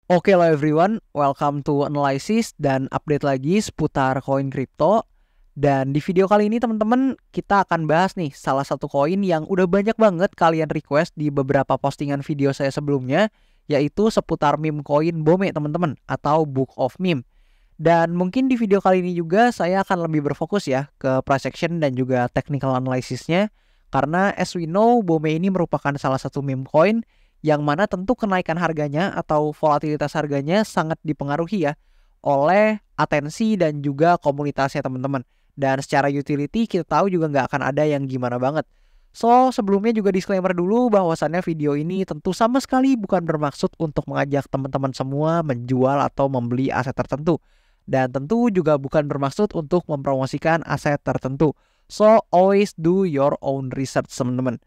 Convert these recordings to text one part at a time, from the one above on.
Oke lo everyone, welcome to Analysis dan update lagi seputar koin kripto. Dan di video kali ini teman-teman kita akan bahas nih salah satu koin yang udah banyak banget kalian request di beberapa postingan video saya sebelumnya, yaitu seputar meme koin BOME teman-teman atau Book of Meme. Dan mungkin di video kali ini juga saya akan lebih berfokus ya ke price action dan juga technical analysisnya. Karena as we know BOME ini merupakan salah satu meme coin yang mana tentu kenaikan harganya atau volatilitas harganya sangat dipengaruhi ya oleh atensi dan juga komunitasnya teman-teman. Dan secara utility kita tahu juga nggak akan ada yang gimana banget. So sebelumnya juga disclaimer dulu bahwasannya video ini tentu sama sekali bukan bermaksud untuk mengajak teman-teman semua menjual atau membeli aset tertentu. Dan tentu juga bukan bermaksud untuk mempromosikan aset tertentu. So always do your own research teman-teman.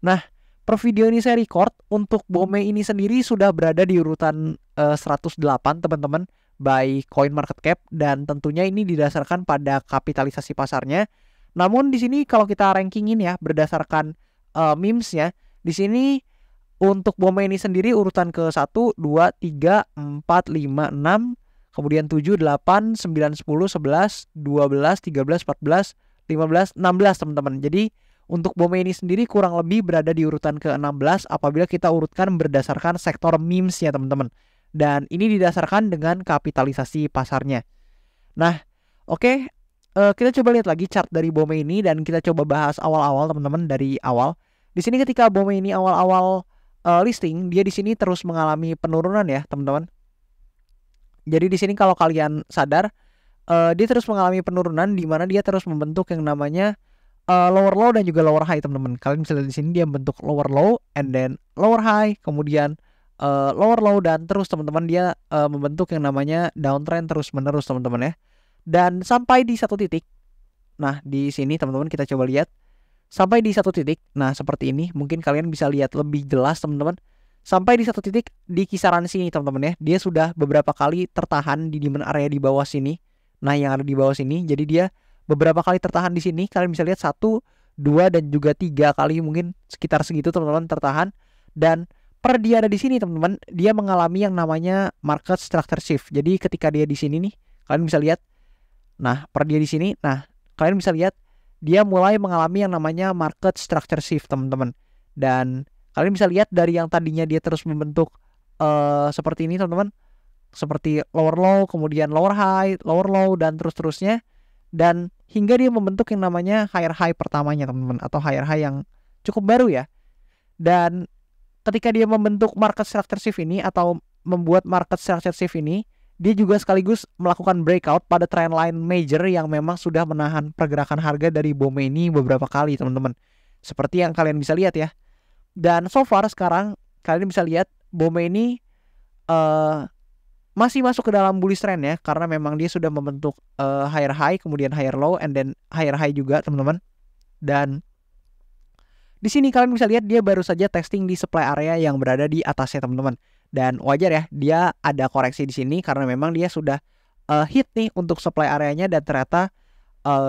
Nah, per video ini saya record untuk BOME ini sendiri sudah berada di urutan 108 teman-teman by CoinMarketCap dan tentunya ini didasarkan pada kapitalisasi pasarnya. Namun di sini kalau kita rankingin ya berdasarkan memes ya, di sini untuk BOME ini sendiri urutan ke 1, 2, 3, 4, 5, 6, kemudian 7, 8, 9, 10, 11, 12, 13, 14, 15, 16 teman-teman. Jadi untuk BOME ini sendiri kurang lebih berada di urutan ke-16 apabila kita urutkan berdasarkan sektor memes ya teman-teman. Dan ini didasarkan dengan kapitalisasi pasarnya. Nah, oke, kita coba lihat lagi chart dari BOME ini dan kita coba bahas awal-awal teman-teman dari awal. Di sini ketika BOME ini awal-awal listing, dia di sini terus mengalami penurunan ya teman-teman. Jadi di sini kalau kalian sadar, dia terus mengalami penurunan di mana dia terus membentuk yang namanya lower low dan juga lower high teman-teman. Kalian bisa lihat di sini dia membentuk lower low and then lower high, kemudian lower low dan terus teman-teman dia membentuk yang namanya downtrend terus menerus teman-teman ya. Dan sampai di satu titik. Nah, di sini teman-teman kita coba lihat sampai di satu titik. Nah, seperti ini mungkin kalian bisa lihat lebih jelas teman-teman. Sampai di satu titik di kisaran sini teman-teman ya. Dia sudah beberapa kali tertahan di demand area di bawah sini. Nah, yang ada di bawah sini. Jadi dia beberapa kali tertahan di sini. Kalian bisa lihat 1, 2 dan juga 3 kali mungkin sekitar segitu teman-teman tertahan. Dan per dia ada di sini teman-teman, dia mengalami yang namanya market structure shift. Jadi ketika dia di sini nih, kalian bisa lihat. Nah, per dia di sini, nah kalian bisa lihat dia mulai mengalami yang namanya market structure shift teman-teman. Dan kalian bisa lihat dari yang tadinya dia terus membentuk seperti ini teman-teman. Seperti lower low, kemudian lower high, lower low dan terus-terusnya. Dan hingga dia membentuk yang namanya higher high pertamanya teman-teman, atau higher high yang cukup baru ya. Dan ketika dia membentuk market structure shift ini atau membuat market structure shift ini, dia juga sekaligus melakukan breakout pada trendline major yang memang sudah menahan pergerakan harga dari BOME ini beberapa kali teman-teman. Seperti yang kalian bisa lihat ya. Dan so far sekarang kalian bisa lihat BOME ini masih masuk ke dalam bullish trend ya, karena memang dia sudah membentuk higher high, kemudian higher low, and then higher high juga teman-teman. Dan di sini kalian bisa lihat dia baru saja testing di supply area yang berada di atasnya teman-teman. Dan wajar ya, dia ada koreksi di sini karena memang dia sudah hit nih untuk supply areanya dan ternyata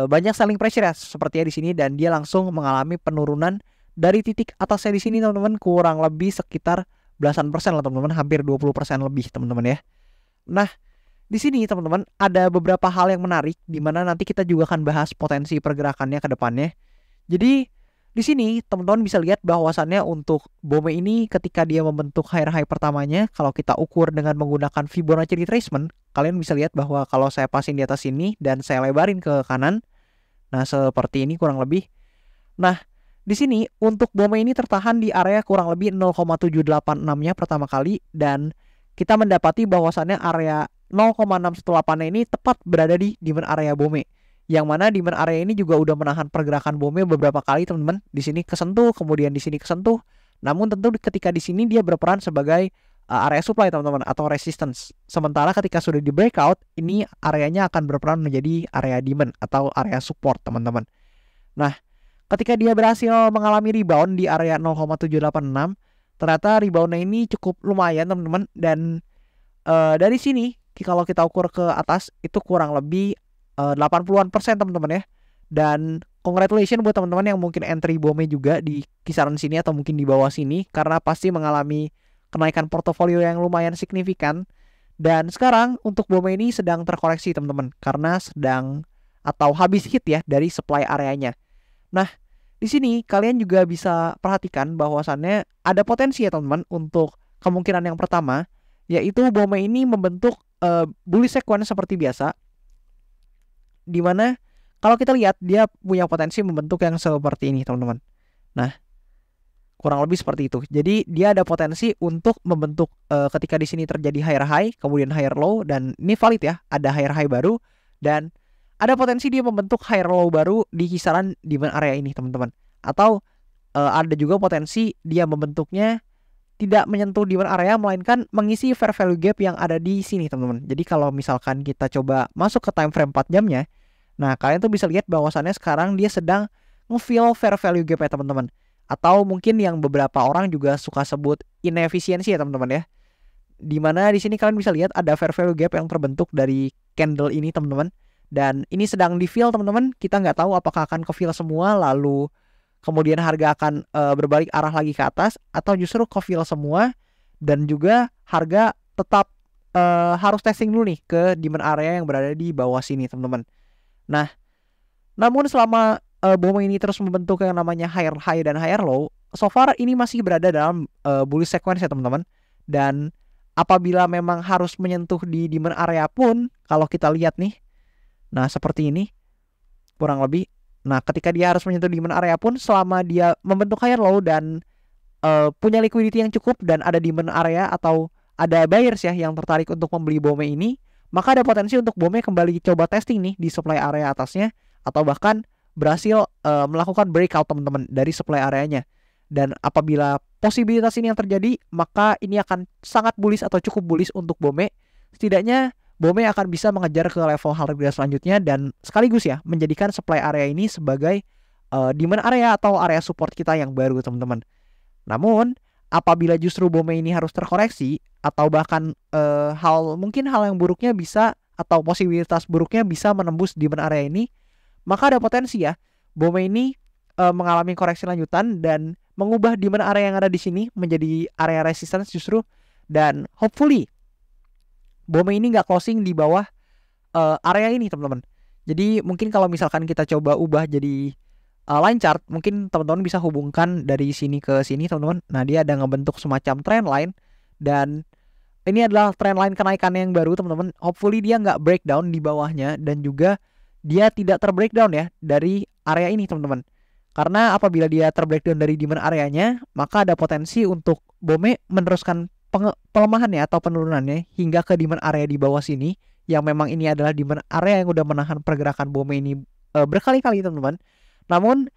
banyak selling pressure ya seperti di sini, dan dia langsung mengalami penurunan dari titik atasnya di sini teman-teman, kurang lebih sekitar belasan persen lah teman-teman, hampir 20% lebih teman-teman ya. Nah, di sini teman-teman ada beberapa hal yang menarik di mana nanti kita juga akan bahas potensi pergerakannya ke depannya. Jadi di sini teman-teman bisa lihat bahwasannya untuk BOME ini ketika dia membentuk higher high pertamanya, kalau kita ukur dengan menggunakan Fibonacci retracement, kalian bisa lihat bahwa kalau saya pasin di atas sini dan saya lebarin ke kanan, nah seperti ini kurang lebih. Nah, di sini untuk BOME ini tertahan di area kurang lebih 0,786-nya pertama kali, dan kita mendapati bahwasannya area 0,618 ini tepat berada di demand area BOME. Yang mana demand area ini juga udah menahan pergerakan BOME beberapa kali teman-teman. Di sini kesentuh, kemudian di sini kesentuh. Namun tentu ketika di sini dia berperan sebagai area supply teman-teman atau resistance. Sementara ketika sudah di breakout, ini areanya akan berperan menjadi area demand atau area support teman-teman. Nah, ketika dia berhasil mengalami rebound di area 0,786, ternyata reboundnya ini cukup lumayan teman-teman. Dan dari sini kalau kita ukur ke atas itu kurang lebih 80-an% teman-teman ya. Dan congratulations buat teman-teman yang mungkin entry BOME juga di kisaran sini atau mungkin di bawah sini, karena pasti mengalami kenaikan portofolio yang lumayan signifikan. Dan sekarang untuk BOME ini sedang terkoreksi teman-teman, karena sedang atau habis hit ya dari supply areanya. Nah, di sini kalian juga bisa perhatikan bahwasannya ada potensi ya teman-teman untuk kemungkinan yang pertama, yaitu BOME ini membentuk bullish sequence seperti biasa, dimana kalau kita lihat dia punya potensi membentuk yang seperti ini teman-teman. Nah, kurang lebih seperti itu. Jadi dia ada potensi untuk membentuk ketika di sini terjadi higher high, kemudian higher low, dan ini valid ya, ada higher high baru dan ada potensi dia membentuk higher low baru di kisaran demand area ini teman-teman. Atau ada juga potensi dia membentuknya tidak menyentuh demand area melainkan mengisi fair value gap yang ada di sini teman-teman. Jadi kalau misalkan kita coba masuk ke time frame 4 jamnya, nah kalian tuh bisa lihat bahwasannya sekarang dia sedang nge-fill fair value gap ya teman-teman. Atau mungkin yang beberapa orang juga suka sebut inefisiensi ya teman-teman ya. Dimana di sini kalian bisa lihat ada fair value gap yang terbentuk dari candle ini teman-teman. Dan ini sedang di-fill teman-teman. Kita nggak tahu apakah akan ke-fill semua lalu kemudian harga akan berbalik arah lagi ke atas, atau justru ke-fill semua dan juga harga tetap harus testing dulu nih ke demand area yang berada di bawah sini teman-teman. Nah, namun selama BOME ini terus membentuk yang namanya higher high dan higher low, so far ini masih berada dalam bullish sequence ya teman-teman. Dan apabila memang harus menyentuh di demand area pun, kalau kita lihat nih, nah seperti ini kurang lebih. Nah, ketika dia harus menyentuh demand area pun, selama dia membentuk higher low dan punya liquidity yang cukup dan ada demand area atau ada buyers ya yang tertarik untuk membeli BOME ini, maka ada potensi untuk BOME kembali coba testing nih di supply area atasnya, atau bahkan berhasil melakukan breakout teman-teman dari supply areanya. Dan apabila posibilitas ini yang terjadi, maka ini akan sangat bullish atau cukup bullish untuk BOME. Setidaknya BOME akan bisa mengejar ke level harga selanjutnya dan sekaligus ya menjadikan supply area ini sebagai demand area atau area support kita yang baru teman-teman. Namun apabila justru BOME ini harus terkoreksi atau bahkan mungkin hal yang buruknya bisa atau posibilitas buruknya bisa menembus demand area ini, maka ada potensi ya BOME ini mengalami koreksi lanjutan dan mengubah demand area yang ada di sini menjadi area resistance justru, dan hopefully BOME ini nggak closing di bawah area ini teman-teman. Jadi mungkin kalau misalkan kita coba ubah jadi line chart, mungkin teman-teman bisa hubungkan dari sini ke sini teman-teman. Nah, dia ada ngebentuk semacam trend line dan ini adalah trend line kenaikan yang baru teman-teman. Hopefully dia nggak breakdown di bawahnya dan juga dia tidak terbreakdown ya dari area ini teman-teman. Karena apabila dia terbreakdown dari demand areanya, maka ada potensi untuk BOME meneruskan pelemahannya atau penurunannya hingga ke demand area di bawah sini, yang memang ini adalah demand area yang udah menahan pergerakan BOME ini berkali-kali teman-teman. Namun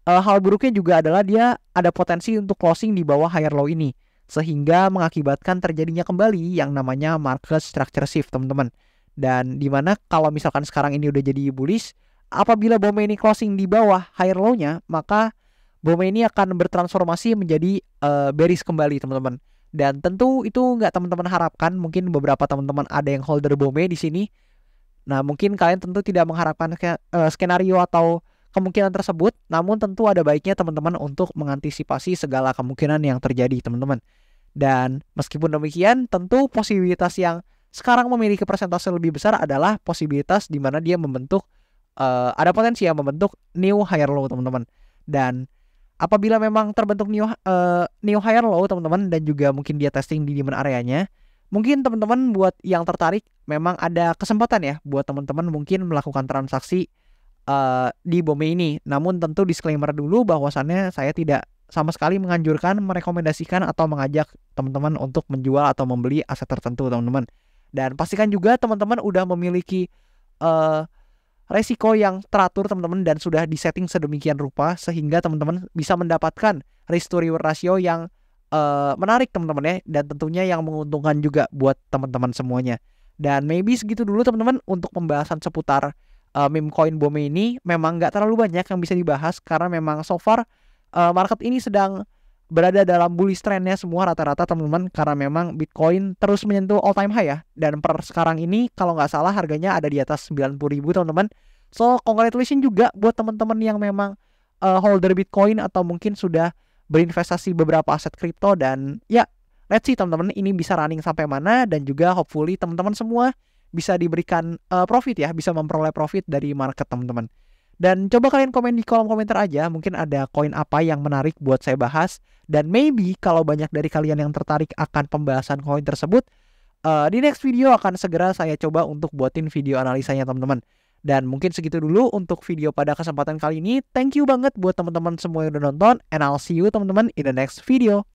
hal buruknya juga adalah dia ada potensi untuk closing di bawah higher low ini, sehingga mengakibatkan terjadinya kembali yang namanya market structure shift teman-teman. Dan dimana kalau misalkan sekarang ini udah jadi bullish, apabila BOME ini closing di bawah higher low-nya, maka BOME ini akan bertransformasi menjadi bearish kembali teman-teman. Dan tentu itu nggak teman-teman harapkan. Mungkin beberapa teman-teman ada yang holder BOME di sini. Nah, mungkin kalian tentu tidak mengharapkan skenario atau kemungkinan tersebut. Namun tentu ada baiknya teman-teman untuk mengantisipasi segala kemungkinan yang terjadi teman-teman. Dan meskipun demikian, tentu posibilitas yang sekarang memiliki persentase lebih besar adalah posibilitas di mana dia membentuk ada potensi yang membentuk new higher low teman-teman. Dan apabila memang terbentuk new higher low teman-teman dan juga mungkin dia testing di demand areanya, mungkin teman-teman buat yang tertarik memang ada kesempatan ya buat teman-teman mungkin melakukan transaksi di BOME ini. Namun tentu disclaimer dulu bahwasannya saya tidak sama sekali menganjurkan, merekomendasikan atau mengajak teman-teman untuk menjual atau membeli aset tertentu teman-teman. Dan pastikan juga teman-teman udah memiliki resiko yang teratur teman-teman dan sudah disetting sedemikian rupa sehingga teman-teman bisa mendapatkan risk to reward ratio yang menarik teman-teman ya, dan tentunya yang menguntungkan juga buat teman-teman semuanya. Dan maybe segitu dulu teman-teman untuk pembahasan seputar meme coin BOME ini. Memang nggak terlalu banyak yang bisa dibahas karena memang so far market ini sedang berada dalam bullish trendnya semua rata-rata teman-teman, karena memang Bitcoin terus menyentuh all time high ya, dan per sekarang ini kalau nggak salah harganya ada di atas 90.000 teman-teman. So congratulations juga buat teman-teman yang memang holder Bitcoin atau mungkin sudah berinvestasi beberapa aset kripto, dan ya let's see teman-teman ini bisa running sampai mana, dan juga hopefully teman-teman semua bisa diberikan profit ya, bisa memperoleh profit dari market teman-teman. Dan coba kalian komen di kolom komentar aja, mungkin ada koin apa yang menarik buat saya bahas. Dan maybe kalau banyak dari kalian yang tertarik akan pembahasan koin tersebut, di next video akan segera saya coba untuk buatin video analisanya teman-teman. Dan mungkin segitu dulu untuk video pada kesempatan kali ini. Thank you banget buat teman-teman semua yang udah nonton, and I'll see you teman-teman in the next video.